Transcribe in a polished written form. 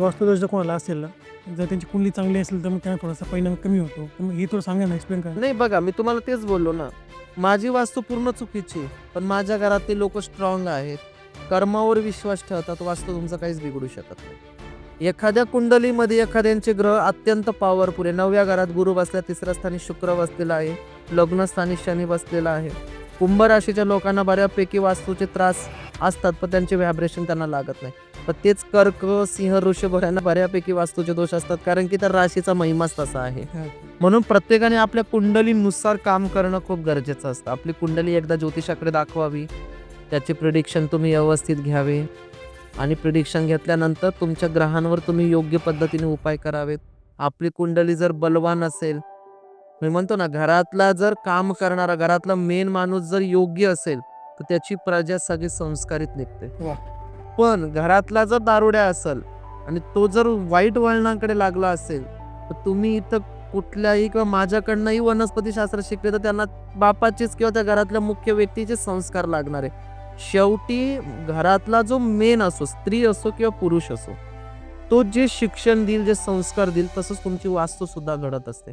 वास्तुदोष जर कोणाला असेल ना, जर त्यांची कुंडली चांगली असेल तर मग त्यांना थोडासा परिणाम कमी होतो. तर मग हे थोडं सांगा ना, एक्सप्लेन करा. नाही बघा, मी तुम्हाला तेच बोललो ना, माझी वास्तू पूर्ण चुकीची आहे, पण माझ्या घरातले लोक स्ट्रॉंग आहेत, कर्मावर विश्वास ठेवतात, वास्तू तुमचं काहीच बिघडू शकत नाही. एखाद्या कुंडलीमध्ये एखाद्यांचे ग्रह अत्यंत पॉवरफुल आहे. 9व्या घरात गुरु बसला, 3ऱ्या स्थानी शुक्र बसलेला आहे, लग्नस्थानी शनी बसलेला आहे. कुंभ राशीच्या लोकांना बऱ्यापैकी वास्तूचे त्रास असतात, पण त्यांचे व्हायब्रेशन त्यांना लागत नाही. पण तेच कर्क, सिंह, वृषभ यांना बऱ्यापैकी वास्तूचे दोष असतात, कारण की त्या राशीचा महिमाच तसा आहे. म्हणून प्रत्येकाने आपल्या कुंडलीनुसार काम करणं खूप गरजेचं असतं. आपली कुंडली एकदा ज्योतिषाकडे दाखवावी, त्याचे प्रिडिक्शन तुम्ही व्यवस्थित घ्यावे आणि प्रिडिक्शन घेतल्यानंतर तुमच्या ग्रहांवर तुम्ही योग्य पद्धतीने उपाय करावेत. आपली कुंडली जर बलवान असेल, मी म्हणतो ना, घरातला जर काम करणारा, घरातला मेन माणूस जर योग्य असेल तर त्याची प्रजा सगळी संस्कारित निघते. वा. पण घरातला जर दारुड्या असेल आणि तो जर वाईट वळणाकडे लागला असेल तर तुम्ही इथं कुठल्याही किंवा माझ्याकडनंही वनस्पतीशास्त्र शिकले तर त्यांना बापाचेच किंवा त्या घरातल्या मुख्य व्यक्तीचे संस्कार लागणार आहे. शेवटी घरातला जो मेन असो, स्त्री असो किंवा पुरुष असो, तो जे शिक्षण देईल, जे संस्कार देईल, तसंच तुमची वास्तू सुद्धा घडत असते.